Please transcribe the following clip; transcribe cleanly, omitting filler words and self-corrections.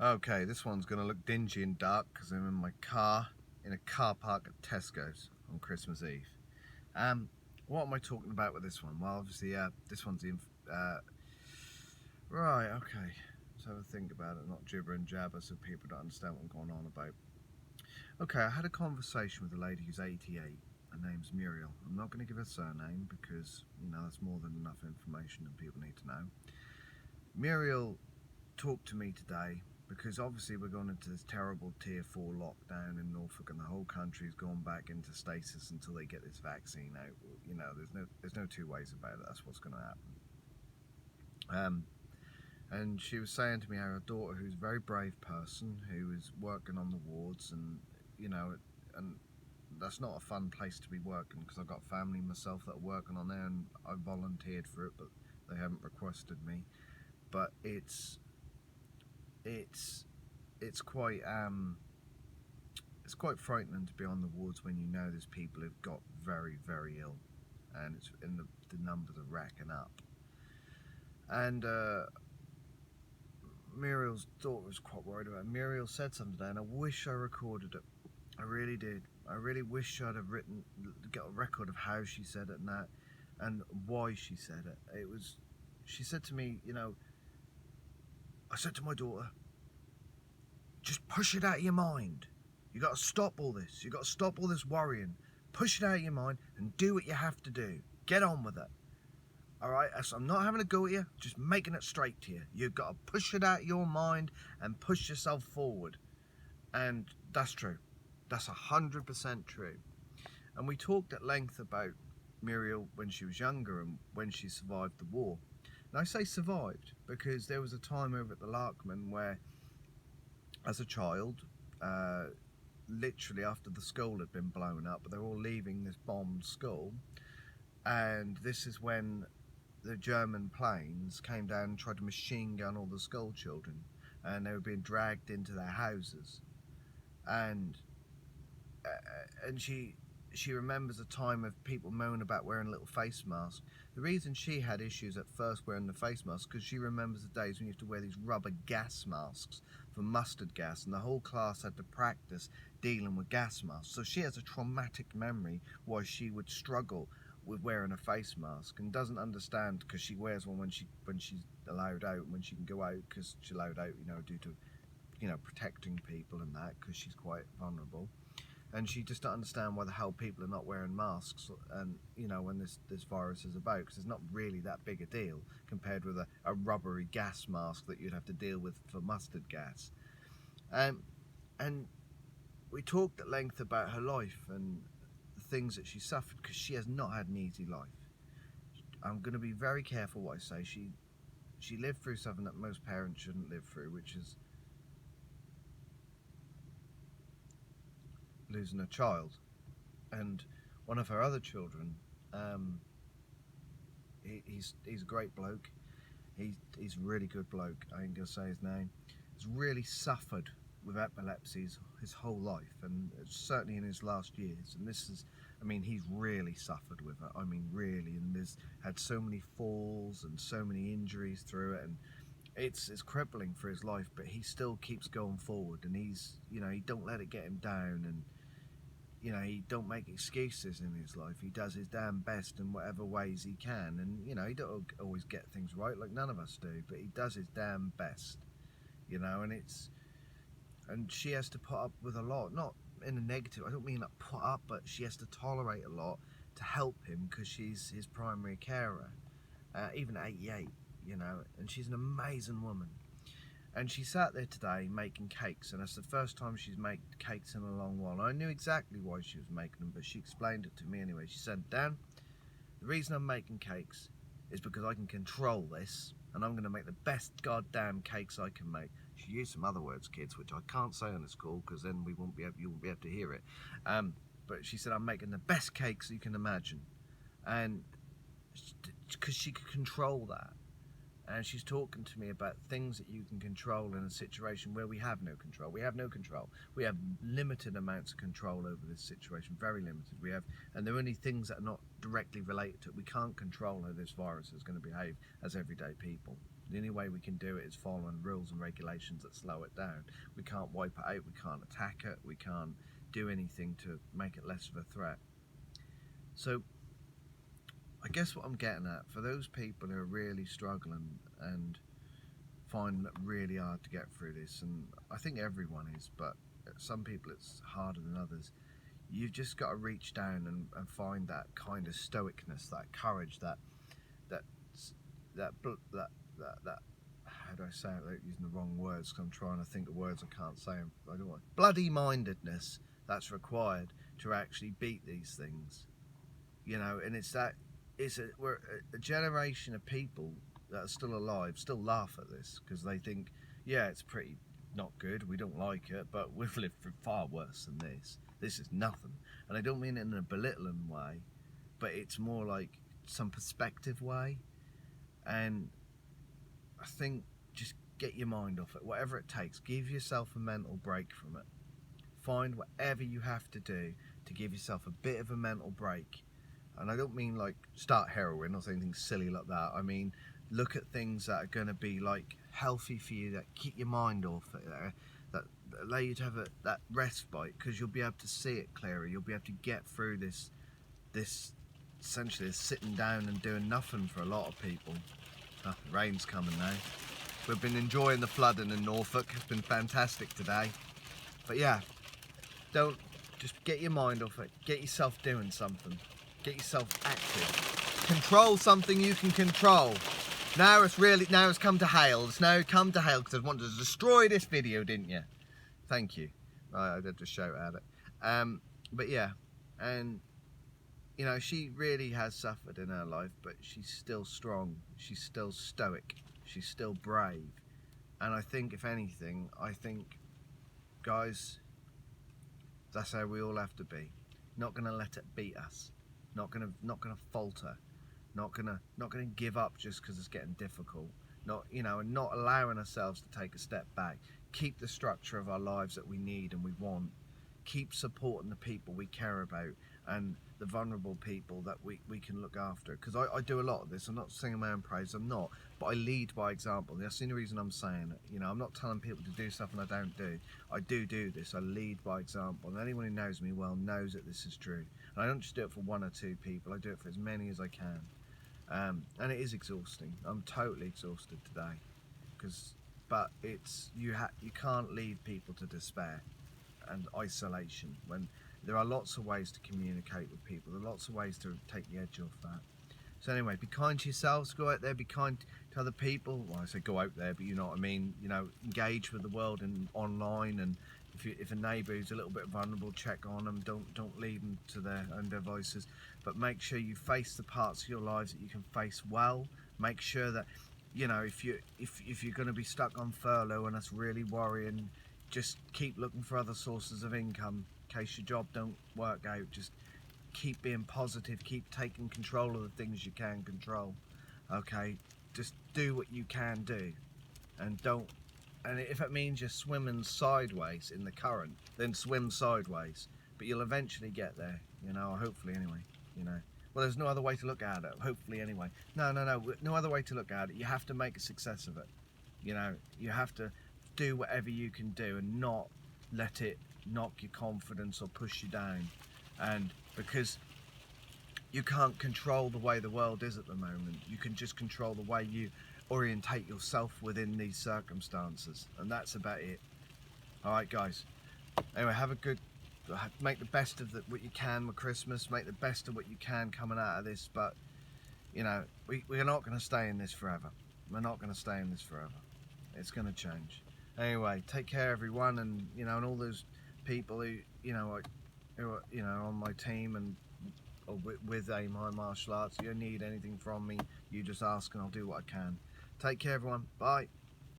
Okay, this one's going to look dingy and dark because I'm in my car in a car park at Tesco's on Christmas Eve. What am I talking about with this one? Well, obviously, this one's in. Right, okay. Let's have a think about it, not gibber and jabber so people don't understand what I'm going on about. Okay, I had a conversation with a lady who's 88. Her name's Muriel. I'm not going to give her surname because, that's more than enough information that people need to know. Muriel talked to me today because obviously we're going into this terrible tier 4 lockdown in Norfolk and the whole country's gone back into stasis until they get this vaccine out. There's no two ways about it. That's what's going to happen. And she was saying to me how her daughter, who's a very brave person, who is working on the wards, and that's not a fun place to be working because I've got family myself that are working on there, and I volunteered for it, but they haven't requested me. But it's quite frightening to be on the wards when you know there's people who've got very, very ill, and the numbers are racking up. And Muriel's daughter was quite worried about it. Muriel said something today, and I wish I recorded it. I really did. I really wish I'd have got a record of how she said it and why she said it. She said to me, I said to my daughter, just push it out of your mind. You got to stop all this. You got to stop all this worrying. Push it out of your mind and do what you have to do. Get on with it. All right, so I'm not having a go at you, just making it straight to you. You've got to push it out of your mind and push yourself forward. And that's true. That's 100% true. And we talked at length about Muriel when she was younger and when she survived the war. And I say survived because there was a time over at the Larkman where, as a child, literally after the school had been blown up, they're all leaving this bombed school. And this is when the German planes came down and tried to machine gun all the school children, and they were being dragged into their houses. And she remembers a time of people moaning about wearing a little face mask. The reason she had issues at first wearing the face mask because she remembers the days when you have to wear these rubber gas masks for mustard gas, and the whole class had to practice dealing with gas masks. So she has a traumatic memory why she would struggle with wearing a face mask, and doesn't understand because she wears one when she's allowed out and when she can go out, because she's allowed out due to protecting people and that, because she's quite vulnerable. And she just don't understand why the hell people are not wearing masks, and when this virus is about, because it's not really that big a deal compared with a rubbery gas mask that you'd have to deal with for mustard gas. And we talked at length about her life and the things that she suffered, because she has not had an easy life. I'm going to be very careful what I say. She lived through something that most parents shouldn't live through, which is losing a child. And one of her other children, he's a great bloke. He's a really good bloke. I ain't gonna say his name. He's really suffered with epilepsy his whole life, and certainly in his last years. And he's really suffered with it. I mean, really, and there's had so many falls and so many injuries through it, and it's crippling for his life. But he still keeps going forward, and he don't let it get him down, and he don't make excuses in his life. He does his damn best in whatever ways he can, and he don't always get things right, like none of us do, but he does his damn best, and she has to put up with a lot, not in a negative, I don't mean like put up, but she has to tolerate a lot to help him because she's his primary carer, even at 88, and she's an amazing woman. And she sat there today making cakes, and it's the first time she's made cakes in a long while. I knew exactly why she was making them, but she explained it to me anyway. She said, Dan, the reason I'm making cakes is because I can control this, and I'm going to make the best goddamn cakes I can make. She used some other words, kids, which I can't say on this call because then you won't be able to hear it. But she said, I'm making the best cakes you can imagine. And because she could control that. And she's talking to me about things that you can control in a situation where we have no control. We have no control. We have limited amounts of control over this situation, very limited. And there are only things that are not directly related to it. We can't control how this virus is going to behave as everyday people. The only way we can do it is following rules and regulations that slow it down. We can't wipe it out, we can't attack it, we can't do anything to make it less of a threat. So I guess what I'm getting at, for those people who are really struggling and find it really hard to get through this, and I think everyone is, but some people it's harder than others, you've just got to reach down and find that kind of stoicness, that courage, that how do I say it without using the wrong words, because I'm trying to think of words I can't say. I don't want bloody mindedness that's required to actually beat these things, you know. And we're a generation of people that are still alive, still laugh at this because they think, yeah, it's pretty not good, we don't like it, but we've lived through far worse than this. This is nothing. And I don't mean it in a belittling way, but it's more like some perspective way. And I think just get your mind off it, whatever it takes. Give yourself a mental break from it. Find whatever you have to do to give yourself a bit of a mental break. And I don't mean like start heroin or anything silly like that. I mean, look at things that are going to be like healthy for you, that keep your mind off it, that allow you to have that respite, because you'll be able to see it clearer. You'll be able to get through this essentially this sitting down and doing nothing for a lot of people. Oh, the rain's coming now. We've been enjoying the flooding in Norfolk. It's been fantastic today. But yeah, just get your mind off it. Get yourself doing something. Get yourself active. Control something you can control. Now it's come to hail. It's now come to hail because I wanted to destroy this video, didn't you? Thank you. I had to shout at it. But yeah, and you know, she really has suffered in her life, but she's still strong. She's still stoic. She's still brave. And I think, if anything, guys, that's how we all have to be. Not gonna let it beat us. Not gonna falter. Not gonna give up just because it's getting difficult. And not allowing ourselves to take a step back. Keep the structure of our lives that we need and we want. Keep supporting the people we care about and the vulnerable people that we can look after. Because I do a lot of this. I'm not singing my own praise, I'm not. But I lead by example. That's the only reason I'm saying it. You know, I'm not telling people to do stuff and I don't do. I do this. I lead by example. And anyone who knows me well knows that this is true. And I don't just do it for one or two people. I do it for as many as I can. And it is exhausting. I'm totally exhausted today. But you can't lead people to despair and isolation when there are lots of ways to communicate with people. There are lots of ways to take the edge off that. So anyway, be kind to yourselves. Go out there, be kind to other people. Well, I say go out there, but you know what I mean. You know, engage with the world and online. And if a neighbour who's a little bit vulnerable, check on them. Don't leave them to their own devices. But make sure you face the parts of your lives that you can face well. Make sure that, you know, if you're going to be stuck on furlough and that's really worrying, just keep looking for other sources of income in case your job don't work out. Just keep being positive, keep taking control of the things you can control. Okay, just do what you can do, and if it means you're swimming sideways in the current, then swim sideways, but you'll eventually get there, you know, or hopefully anyway, you know. Well, there's no other way to look at it, hopefully anyway. No other way to look at it. You have to make a success of it, you know. You have to do whatever you can do and not let it knock your confidence or push you down. And because you can't control the way the world is at the moment, you can just control the way you orientate yourself within these circumstances, and that's about it. All right, guys, anyway, make the best of what you can with Christmas. Make the best of what you can coming out of this. But you know, we're not going to stay in this forever. We're not going to stay in this forever. It's going to change. Anyway, take care, everyone, and you know, and all those people who are on my team and with Aim High Martial Arts. If you need anything from me, you just ask and I'll do what I can. Take care, everyone. Bye.